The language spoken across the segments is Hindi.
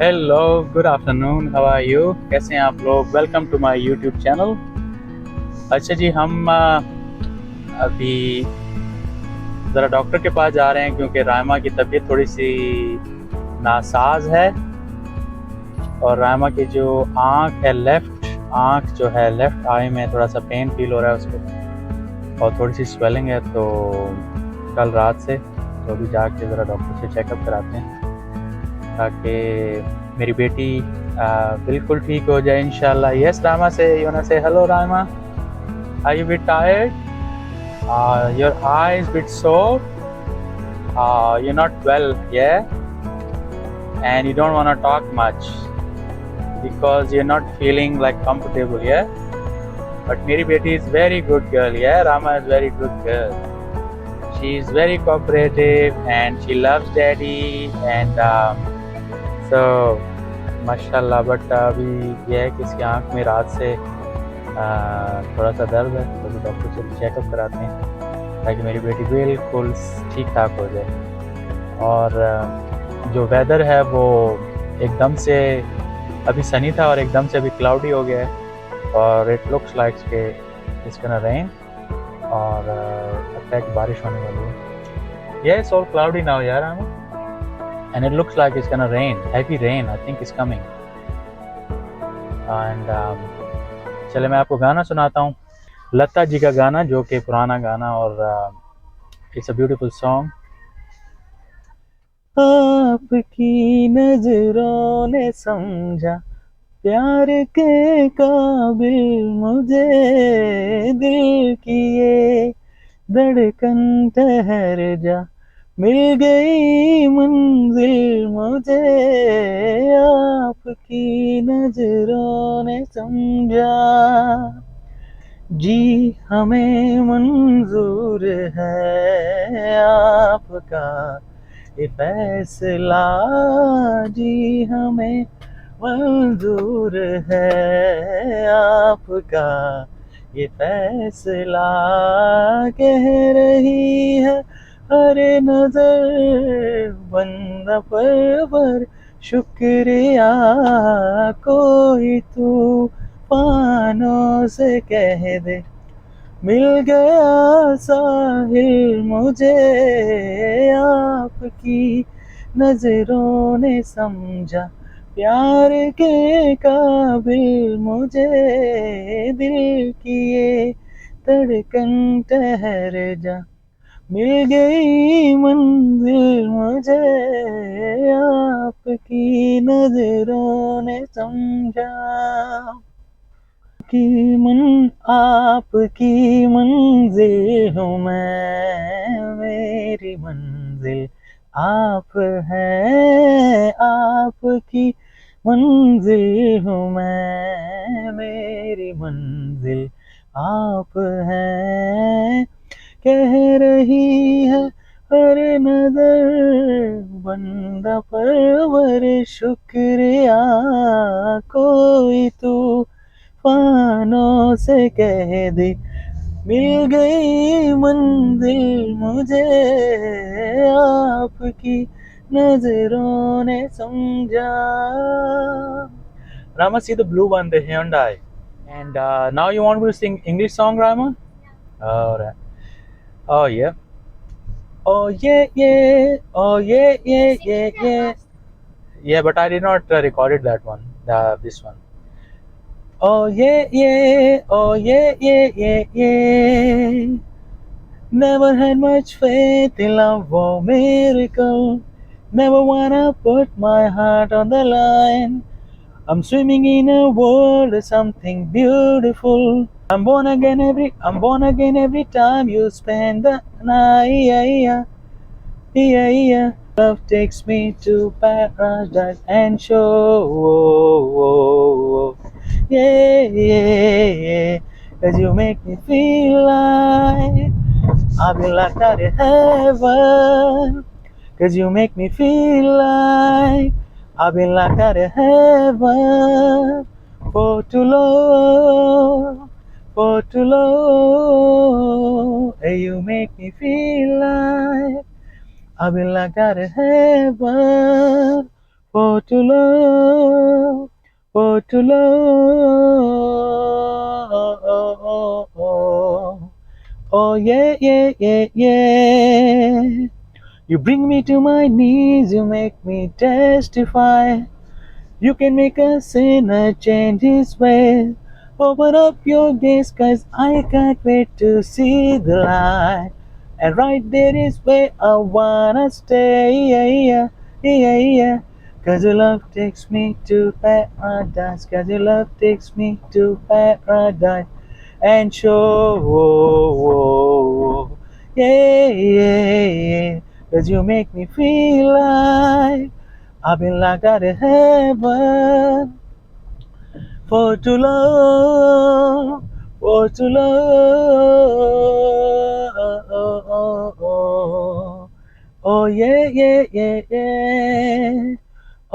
Hello, good afternoon, how are you? कैसे हैं आप लोग? Welcome to my YouTube channel. अच्छा जी, हम अभी ज़रा डॉक्टर के पास जा रहे हैं क्योंकि रायमा की तबीयत थोड़ी सी नासाज है। और रायमा की जो आँख है, लेफ़्ट आँख जो है, लेफ़्ट आई में थोड़ा सा पेन फील हो रहा है उसको, और थोड़ी सी स्वेलिंग है। तो कल रात से तो अभी जाके ज़रा डॉक्टर से चेकअप कराते हैं ताकि मेरी बेटी बिल्कुल ठीक हो जाए इंशाल्लाह। Yes Rama, say you want say hello Rama? Are you bit tired? Your eyes bit sore? You're not well, yeah? And you don't want to talk much because you're not feeling like comfortable, yeah? But मेरी बेटी is very good girl, yeah? Rama is very good girl. She is very cooperative and she loves daddy and so माशाल्लाह। बट अभी यह है कि इसकी आँख में रात से थोड़ा सा दर्द है, तो अभी डॉक्टर से चेकअप कराते हैं ताकि मेरी बेटी बिल्कुल ठीक ठाक हो जाए। और जो वेदर है वो एकदम से अभी सनी था और एकदम से अभी क्लाउडी हो गया है और इट लुक्स लाइक के इट्स गोना रेन, और लगता है कि बारिश होने वाली है। ये इट्स ऑल क्लाउडी नाउ यार, and it looks like it's gonna rain, heavy rain I think is coming। and चले मैं आपको गाना सुनाता हूँ, लता जी का गाना, जो कि पुराना गाना, और इट्स अ ब्यूटीफुल सॉन्ग। आपकी नजरों ने समझा प्यार के काबिल मुझे, दिल की ये धड़कन ठहर जा, मिल गई मंजिल मुझे, आपकी नजरों ने समझा, जी हमें मंजूर है आपका ये फैसला, जी हमें मंजूर है आपका ये फैसला, कह रही है हर नजर बंदा पर शुक्रिया, कोई तूफानों से कह दे मिल गया साहिल मुझे, आपकी नजरों ने समझा प्यार के काबिल मुझे, दिल की ये धड़कन ठहर जा, मिल गई मंजिल मुझे, आपकी नजरों ने समझा, आपकी मंजिल हूँ मैं, मेरी मंजिल आप हैं, आपकी मंजिल हूँ मैं, मेरी मंजिल आप हैं, कह रही है हर नजर बंदा परवर शुक्रिया, कोई तू फानों से कह दे मिल गई मंजिल मुझे, आपकी नजरों ने समझा। Rama, see the blue one, the Hyundai. And now you want me to sing English song, Rama? Alright. Oh yeah. Oh yeah, yeah. Oh yeah, yeah, yeah, yeah. Yeah, but I did not recorded that one. This one. Oh yeah, yeah, oh yeah, yeah, yeah, yeah. Never had much faith in love or miracle. Never wanna put my heart on the line. I'm swimming in a world of something beautiful. I'm born again every time you spend the night. Yeah, yeah, yeah. Love takes me to paradise and show. Yeah, yeah, yeah. 'Cause you make me feel like I've been locked out of heaven. 'Cause you make me feel like I've been locked out of heaven. For too long, for too long. Hey, you make me feel like I've been locked out of heaven for to love, for to love. Oh yeah, yeah, yeah, yeah. You bring me to my knees, you make me testify. You can make a sinner change his ways. Open up your gates, 'cause I can't wait to see the light. And right there is where I wanna stay. Yeah, yeah, yeah, yeah. 'Cause your love takes me to paradise. 'Cause your love takes me to paradise. And show, yeah, yeah, yeah. 'Cause you make me feel like I've been locked out of heaven for to love, for to love. Oh yeah, yeah, yeah, yeah.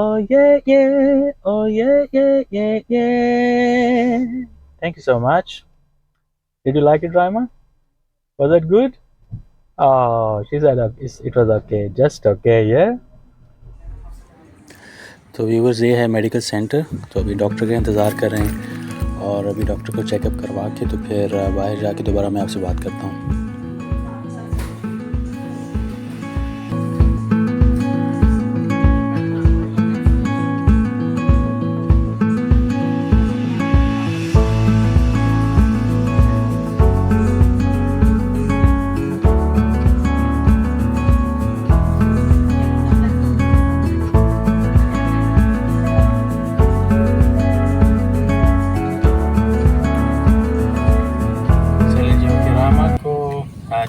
Oh yeah, yeah. Oh yeah, yeah, yeah, yeah. Thank you so much. Did you like it, Raima? Was it good? Oh, she said it was okay, just okay, yeah. तो व्यूवर्स ये है मेडिकल सेंटर। तो अभी डॉक्टर का इंतज़ार कर रहे हैं और अभी डॉक्टर को चेकअप करवा के तो फिर बाहर जाके दोबारा मैं आपसे बात करता हूँ।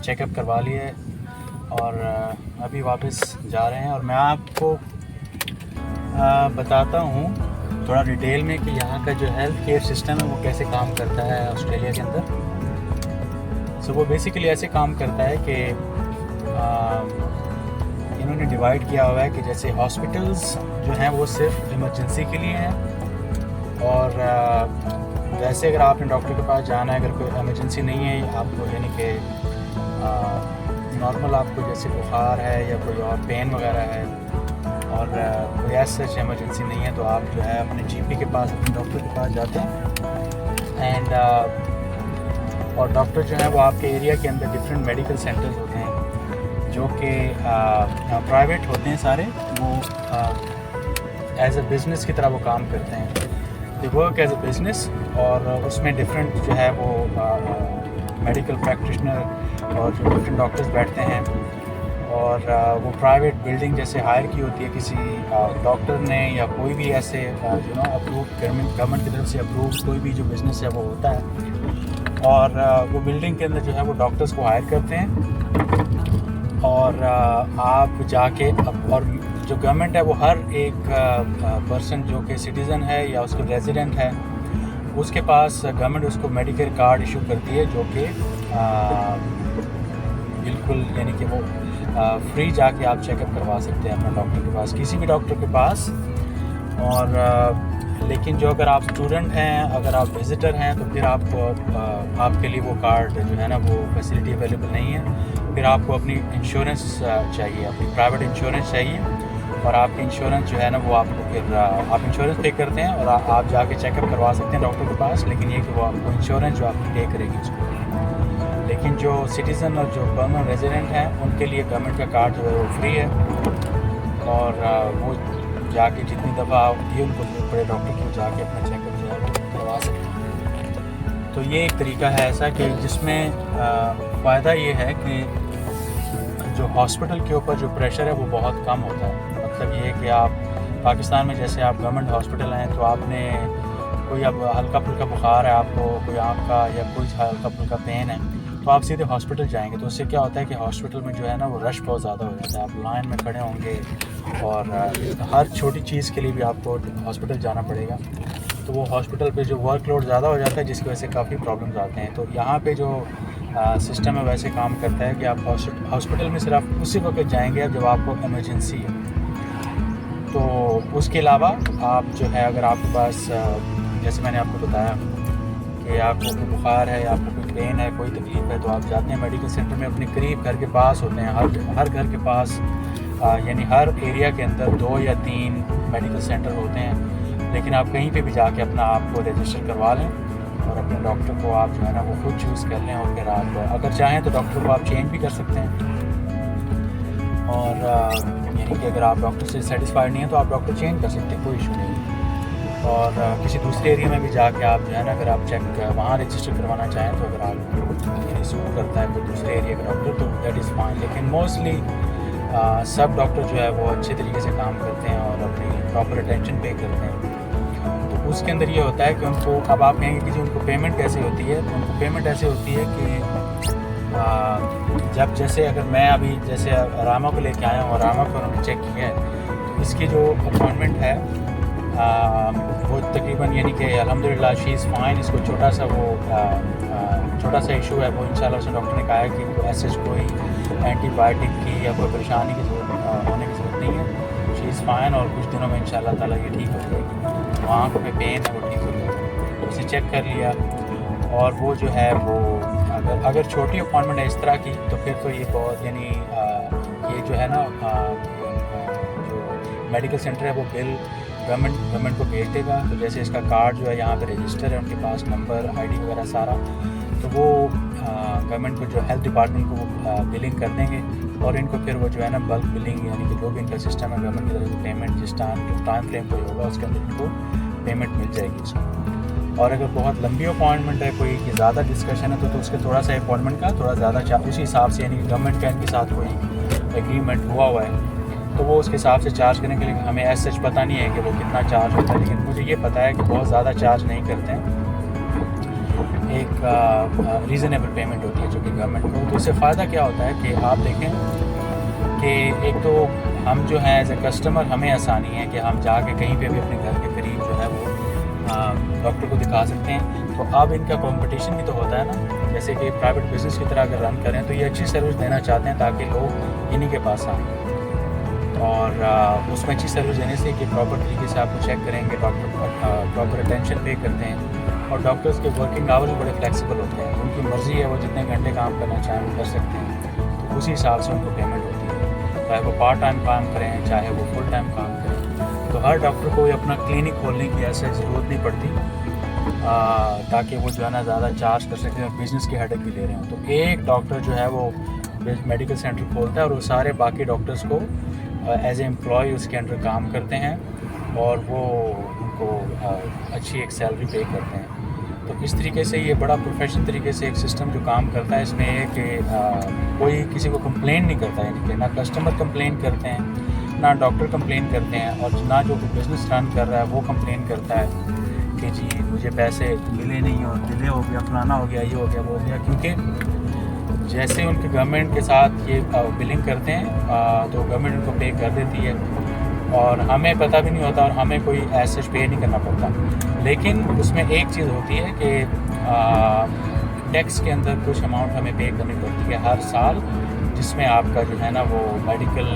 चेकअप करवा लिए और अभी वापस जा रहे हैं और मैं आपको बताता हूँ थोड़ा डिटेल में कि यहाँ का जो हेल्थ केयर सिस्टम है वो कैसे काम करता है ऑस्ट्रेलिया के अंदर। सो वो बेसिकली ऐसे काम करता है कि इन्होंने डिवाइड किया हुआ है कि जैसे हॉस्पिटल्स जो हैं वो सिर्फ इमरजेंसी के लिए हैं और वैसे अगर आपने डॉक्टर के पास जाना है, अगर कोई इमरजेंसी नहीं है आपको, यानी कि नॉर्मल आपको जैसे बुखार है या कोई और पेन वगैरह है और कोई ऐसा सच इमरजेंसी नहीं है तो आप जो है अपने जीपी के पास, अपने डॉक्टर के पास जाते हैं एंड और डॉक्टर जो है वो आपके एरिया के अंदर डिफरेंट मेडिकल सेंटर्स होते हैं जो कि प्राइवेट होते हैं सारे, वो एज अ बिज़नेस की तरह वो काम करते हैं। They work as a business और उसमें डिफरेंट जो है वो मेडिकल प्रैक्टिशनर और जो डिफरेंट डॉक्टर्स बैठते हैं और वो प्राइवेट बिल्डिंग जैसे हायर की होती है किसी डॉक्टर ने या कोई भी ऐसे अप्रूव गवर्नमेंट की तरफ से अप्रूव कोई भी जो बिज़नेस है वो होता है और वो बिल्डिंग के अंदर जो है वो डॉक्टर्स को हायर करते हैं और आप जाके और जो गवर्नमेंट है वो हर एक पर्सन जो कि सिटीज़न है या उसका रेजिडेंट है उसके पास गवर्नमेंट उसको मेडिकेयर कार्ड इशू करती है जो कि बिल्कुल यानी कि वो फ्री जाके आप चेकअप करवा सकते हैं अपने डॉक्टर के पास, किसी भी डॉक्टर के पास। और लेकिन जो अगर आप स्टूडेंट हैं, अगर आप विज़िटर हैं तो फिर आपको आपके लिए वो कार्ड जो है ना वो फैसिलिटी अवेलेबल नहीं है। फिर आपको अपनी इंश्योरेंस चाहिए, अपनी प्राइवेट इंश्योरेंस चाहिए और आपकी इंश्योरेंस जो है ना वो आपको फिर आप इंश्योरेंस पे करते हैं और आप जाके चेकअप करवा सकते हैं डॉक्टर के पास, लेकिन ये कि वो आपको इंश्योरेंस जो आपकी पे करेगी उसको। लेकिन जो सिटीज़न और जो परमानेंट रेजिडेंट हैं उनके लिए गवर्नमेंट का कार्ड जो है वो फ्री है और वो जाके जितनी दफ़ा होती है उनको बड़े डॉक्टर को जाके अपना चेकअप जो है वो करवा सकते हैं। तो ये एक तरीका है ऐसा कि जिसमें फ़ायदा ये है कि जो हॉस्पिटल के ऊपर जो प्रेशर है वो बहुत कम होता है। मतलब ये कि आप पाकिस्तान में जैसे आप गवर्नमेंट हॉस्पिटल हैं तो आपने कोई अब हल्का फुल्का बुखार है आपको, कोई आँख का या कोई हल्का फुल्का पेन है तो आप सीधे हॉस्पिटल जाएंगे। तो उससे क्या होता है कि हॉस्पिटल में जो है ना वो रश बहुत ज़्यादा हो जाता है, आप लाइन में खड़े होंगे और हर छोटी चीज़ के लिए भी आपको हॉस्पिटल जाना पड़ेगा। तो वो हॉस्पिटल पे जो वर्कलोड ज़्यादा हो जाता है जिसकी वजह से काफ़ी प्रॉब्लम्स आते हैं। तो यहाँ पे जो सिस्टम है वैसे काम करता है कि आप हॉस्पिटल में सिर्फ उसी वक्त जाएंगे जब आपको इमरजेंसी है। तो उसके अलावा आप जो है अगर आपके पास जैसे मैंने आपको बताया कि आपको कोई बुखार है या आपको कोई पेन है, कोई तकलीफ़ है तो आप जाते हैं मेडिकल सेंटर में, अपने करीब घर के पास होते हैं, हर घर के पास यानी हर एरिया के अंदर 2 या 3 मेडिकल सेंटर होते हैं, लेकिन आप कहीं पे भी जाके अपना आपको रजिस्टर करवा लें और अपने डॉक्टर को आप जो है ना वो खुद चूज़ कर लें, और फिर आप अगर चाहें तो डॉक्टर को आप चेंज भी कर सकते हैं। और यानी कि अगर आप डॉक्टर से सेटिस्फाइड नहीं है तो आप डॉक्टर चेंज कर सकते हैं, कोई इशू नहीं। और किसी दूसरे एरिया में भी जाके आप जो है ना अगर आप चेक वहाँ रजिस्टर करवाना चाहें तो अगर आप यानी सूट करता है कोई दूसरे एरिया का डॉक्टर तो दैट इज़ फाइन। लेकिन मोस्टली सब डॉक्टर जो है वो अच्छे तरीके से काम करते हैं और अपनी प्रॉपर अटेंशन पे करते हैं। तो उसके अंदर ये होता है कि उनको, अब आप कहेंगे कि जी उनको पेमेंट कैसे होती है, तो उनको पेमेंट ऐसे होती है कि जब जैसे अगर मैं अभी जैसे रामा को लेके आया हूँ और रामा को उन्होंने चेक किया है तो इसकी जो अपॉइंटमेंट है वो तकरीबन यानी कि अल्हम्दुलिल्लाह शी इज़ फाइन। इसको छोटा सा इशू है, वो इंशाल्लाह से डॉक्टर ने कहा है कि इनको ऐसे कोई एंटीबायोटिक की या कोई परेशानी की होने की ज़रूरत नहीं है। शी इज़ फाइन और कुछ दिनों में इंशाल्लाह ताला ये ठीक हो जाएगी। आँख में पेन है वो ठीक हो जाएगी। उसे चेक कर लिया और वो जो है वो अगर छोटी अपॉइंटमेंट है इस तरह की तो फिर तो ये बहुत यानी ये जो है ना जो मेडिकल सेंटर है वो बिल गवर्नमेंट को भेज देगा। तो जैसे इसका कार्ड जो है यहाँ पे रजिस्टर है उनके पास, नंबर आईडी वगैरह सारा, तो वो गवर्नमेंट को जो हेल्थ डिपार्टमेंट को वो बिलिंग कर देंगे और इनको फिर वो जो है ना बल्क बिलिंग यानी कि जो भी इनका सिस्टम है गवर्नमेंट की तरफ से पेमेंट जिस टाइम फ्रेम कोई होगा उसके अंदर इनको पेमेंट मिल जाएगी इसको। और अगर बहुत लंबी अपॉइंटमेंट है कोई कि ज़्यादा डिस्कशन है तो उसके थोड़ा सा अपॉइंटमेंट का थोड़ा ज़्यादा उसी हिसाब से यानी गवर्नमेंट का इनके साथ कोई एग्रीमेंट हुआ है तो वो उसके हिसाब से चार्ज करने के लिए हमें ऐसा सच पता नहीं है कि वो कितना चार्ज होता है, लेकिन मुझे ये पता है कि बहुत ज़्यादा चार्ज नहीं करते हैं। एक रीज़नेबल पेमेंट होती है जो कि गवर्नमेंट को। तो इससे फ़ायदा क्या होता है कि आप देखें कि एक तो हम जो हैं एज ए कस्टमर हमें आसानी है कि हम जाके कहीं पे भी अपने घर के करीब जो है वो डॉक्टर को दिखा सकते हैं। तो अब इनका कंपटीशन भी तो होता है ना, जैसे कि प्राइवेट बिजनेस की तरह अगर रन करें तो ये अच्छी सर्विस देना चाहते हैं ताकि लोग इन्हीं के पास आएँ और उसमें अच्छी सर्विस देने से कि प्रॉपर तरीके से आपको चेक करेंगे, डॉक्टर प्रॉपर अटेंशन पे करते हैं और डॉक्टर्स के वर्किंग आवर्स बड़े फ्लेक्सिबल होते हैं। उनकी मर्ज़ी है वो जितने घंटे काम करना चाहें वो कर सकते हैं, तो उसी हिसाब से उनको पेमेंट होती है, चाहे वो पार्ट टाइम काम करें चाहे वो फुल टाइम काम करें। तो हर डॉक्टर को अपना क्लिनिक खोलने की ऐसे ज़रूरत नहीं पड़ती ताकि वो जो है ना ज़्यादा चार्ज कर सकें और बिज़नेस की हेडेक भी ले रहे हों। तो एक डॉक्टर जो है वो मेडिकल सेंटर खोलता है और वो सारे बाकी डॉक्टर्स को एज ए एम्प्लॉय उसके अंडर काम करते हैं और वो उनको अच्छी एक सैलरी पे करते हैं। तो इस तरीके से ये बड़ा प्रोफेशनल तरीके से एक सिस्टम जो काम करता है इसमें है कि कोई किसी को कंप्लेन नहीं करता, यानी कि ना कस्टमर कंप्लेन करते हैं ना डॉक्टर कंप्लेन करते हैं और ना जो बिज़नेस रन कर रहा है वो कंप्लेन करता है कि जी मुझे पैसे मिले नहीं और डिले हो गया, फलाना हो गया, ये हो गया, वो हो गया। क्योंकि जैसे उनके गवर्नमेंट के साथ ये बिलिंग करते हैं तो गवर्नमेंट उनको पे कर देती है और हमें पता भी नहीं होता और हमें कोई ऐसे पे नहीं करना पड़ता। लेकिन उसमें एक चीज़ होती है कि टैक्स के अंदर कुछ अमाउंट हमें पे करनी पड़ती है हर साल, जिसमें आपका जो है ना वो मेडिकल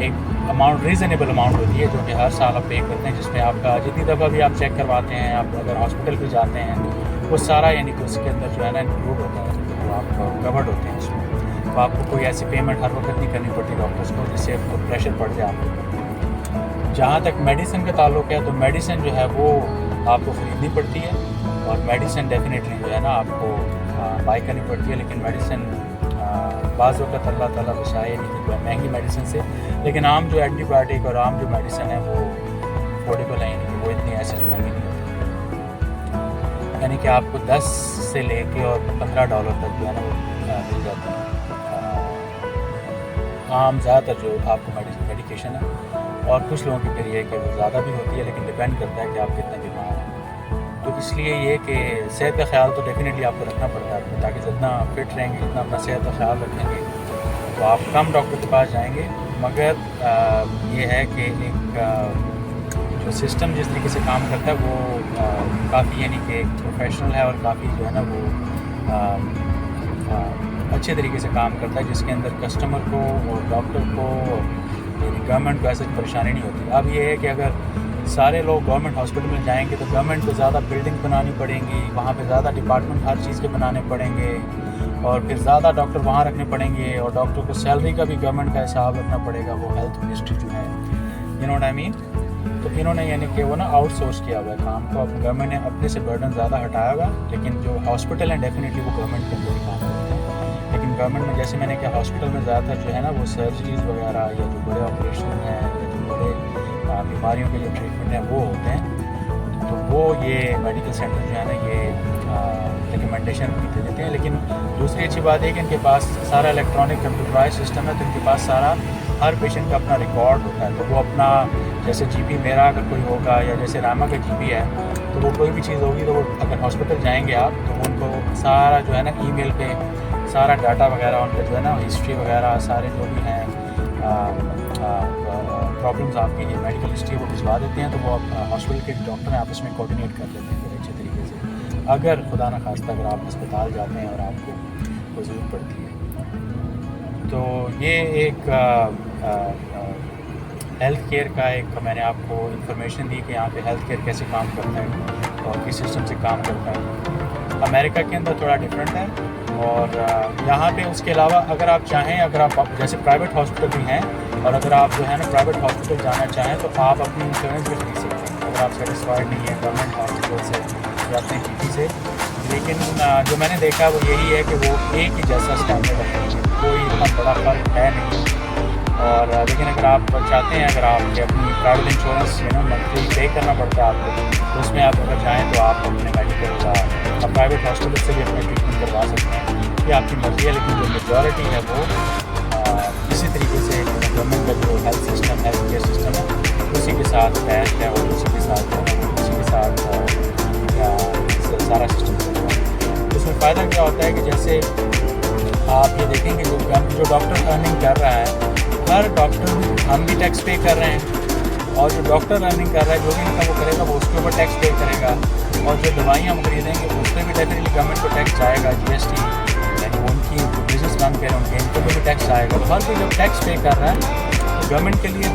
एक अमाउंट रीज़नेबल अमाउंट होती है जो कि हर साल आप पे करते हैं, जिसमें आपका जितनी दफ़ा भी आप चेक करवाते हैं, आप अगर हॉस्पिटल भी जाते हैं वो सारा यानी कि उसके अंदर जो है ना इंक्लूड होता है, तो आप कवर्ड होते हैं उसमें। तो आपको कोई ऐसी पेमेंट हर वक्त नहीं करनी पड़ती डॉक्टर्स को जिससे आपको प्रेशर पड़ जाए आपको। जहाँ तक मेडिसिन का ताल्लुक है तो मेडिसिन जो है वो आपको ख़रीदनी पड़ती है और मेडिसिन डेफिनेटली जो है ना आपको बाई करनी पड़ती है। लेकिन मेडिसिन बाज़ वक़्त अल्लाह ताला बचाए नहीं कि महंगी मेडिसिन से, लेकिन आम जो एंटीबायोटिक और आम जो मेडिसिन है वो अफोर्डेबल है, यानी कि वो इतनी ऐसे महंगी नहीं होती। यानी कि आपको 10 से लेके और $15 तक जो है ना वो मिल जाता है आम ज़्यादातर जो आपको मेडिकेशन है। और कुछ लोगों की फिर ये कि वो ज़्यादा भी होती है, लेकिन डिपेंड करता है कि आप कितने बीमार हैं। तो इसलिए ये कि सेहत का ख्याल तो डेफिनेटली आपको रखना पड़ता है, ताकि जितना फिट रहेंगे, जितना अपना सेहत का ख्याल रखेंगे तो आप कम डॉक्टर के पास जाएंगे। मगर ये है कि एक जो सिस्टम जिस तरीके से काम करता है वो काफ़ी यानी कि प्रोफेशनल है और काफ़ी जो है ना वो अच्छे तरीके से काम करता है, जिसके अंदर कस्टमर को और डॉक्टर को गवर्नमेंट को ऐसी परेशानी नहीं होती। अब ये है कि अगर सारे लोग गवर्नमेंट हॉस्पिटल में जाएंगे तो गवर्नमेंट को ज़्यादा बिल्डिंग बनानी पड़ेंगी, वहाँ पे ज़्यादा डिपार्टमेंट हर चीज़ के बनाने पड़ेंगे और फिर ज़्यादा डॉक्टर वहाँ रखने पड़ेंगे और डॉक्टर को सैलरी का भी गवर्नमेंट का हिसाब रखना पड़ेगा, वो हेल्थ मिनिस्ट्री जो है, you know what I mean. तो इन्होंने यानी कि वो ना आउटसोर्स किया हुआ है काम को, अब गवर्नमेंट ने अपने से बर्डन ज़्यादा हटाया हुआ, लेकिन जो हॉस्पिटल हैं डेफिनेटली वो गवर्नमेंट के अंदर ही काम करते हैं। लेकिन गवर्नमेंट में जैसे मैंने कहा हॉस्पिटल में ज़्यादातर जो है ना वो सर्जरीज वगैरह या जो बड़े ऑपरेशन हैं या जो बड़े बीमारियों के जो ट्रीटमेंट हैं वो होते हैं। तो वो ये मेडिकल सेंटर जो है ना ये रिकमेंडेशन भी दे देते हैं। लेकिन दूसरी अच्छी बात है कि इनके पास सारा इलेक्ट्रॉनिक कंप्यूटराइज सिस्टम है, तो इनके पास सारा हर पेशेंट का अपना रिकॉर्ड होता है। तो वो अपना जैसे जीपी मेरा अगर कोई होगा या जैसे रामा का जीपी है, तो वो कोई भी चीज़ होगी तो वो अगर हॉस्पिटल जाएंगे आप तो उनको सारा जो है ना ईमेल पे सारा डाटा वगैरह उनका जो है ना हिस्ट्री वगैरह सारे जो भी हैं प्रॉब्लम्स आपकी ये मेडिकल हिस्ट्री वो भिजवा देते हैं। तो वो हॉस्पिटल के डॉक्टर हैं आपस में कोऑर्डिनेट कर लेते हैं फिर अच्छे तरीके से, अगर खुदा न खास्ता अगर आप अस्पताल जाते हैं और आपको कोई ज़रूरत पड़ती है। तो ये एक हेल्थ केयर का एक मैंने आपको इन्फॉर्मेशन दी कि यहाँ पे हेल्थ केयर कैसे काम करता है और किस सिस्टम से काम करता है। अमेरिका के अंदर थोड़ा डिफरेंट है और यहाँ पे उसके अलावा अगर आप चाहें, अगर आप जैसे प्राइवेट हॉस्पिटल भी हैं और अगर आप जो है ना प्राइवेट हॉस्पिटल जाना चाहें तो आप अपनी इंश्योरेंस भी खरीद सकते हैं अगर आप सेटिस्फाइड नहीं है गवर्नमेंट हॉस्पिटल से या अपने जीपी से। लेकिन जो मैंने देखा वो यही है कि वो एक ही जैसा स्टैंडर्ड है, कोई इतना बड़ा फर्क है नहीं। और लेकिन अगर आप चाहते हैं, अगर आप अपनी private insurance you know monthly पे करना पड़ता है आपको, तो उसमें आप अगर चाहें तो आप अपने मेडिकल का प्राइवेट हॉस्पिटल से भी अपना ट्रीटमेंट करवा सकते हैं, ये आपकी मर्ज़ी है। लेकिन जो मेजॉरिटी है वो इसी तरीके से गवर्नमेंट का जो health system health care system है उसी के साथ अटैच है और उसी के साथ उसी के साथ सारा सिस्टम चलता है। उसमें फ़ायदा क्या होता है कि जैसे आप ये देखेंगे जो डॉक्टर अर्निंग कर रहा है, हर डॉक्टर हम भी टैक्स पे कर रहे हैं और जो डॉक्टर अर्निंग कर रहा है जो भी इनका वो करेगा वो उसके ऊपर टैक्स पे करेगा और जो दवाइयाँ हम खरीदेंगे उस पर भी डेफिनेटली गवर्नमेंट को टैक्स जाएगा, GST, यानी वो उनकी जो बिजनेस रन कर रहे हैं उनके इनके भी टैक्स आएगा। तो हर कोई जब टैक्स पे कर रहा है तो गवर्नमेंट के लिए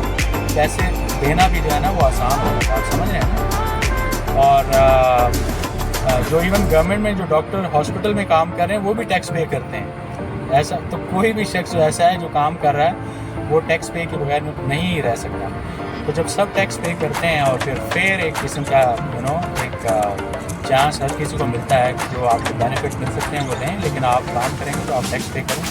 पैसे देना भी जो है ना वो आसान हो जाता है, आप समझ रहे हैं ना। और जो इवन गवर्नमेंट में जो डॉक्टर हॉस्पिटल में काम कर रहे हैं वो भी टैक्स पे करते हैं। ऐसा तो कोई भी शख्स ऐसा है जो काम कर रहा है वो टैक्स पे के बगैर नहीं रह सकता। तो जब सब टैक्स पे करते हैं और फिर एक किस्म का यू नो एक चांस हर किसी को मिलता है कि जो आपको बेनिफिट मिल सकते हैं वो दें, लेकिन आप काम करेंगे तो आप टैक्स पे करें।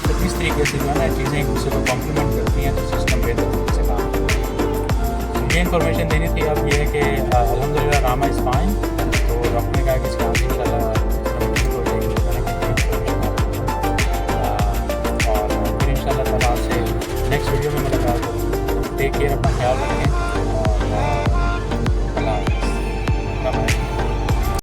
तो इस तरीके से जो है ना चीज़ें एक दूसरे को कॉम्प्लीमेंट करती हैं तो सिस्टम बेहतर तरीके से काम करता है। तो ये इन्फॉर्मेशन देनी थी। अब ये है कि अल्हम्दुलिल्लाह रामा इज़ फाइन, तो डॉक्टर ने कहा कि इसका इंशाल्लाह और फिर इंशाल्लाह तआला आपसे नेक्स्ट वीडियो में मुलाकात होगी। टेक केयर, अपना ख्याल रखें।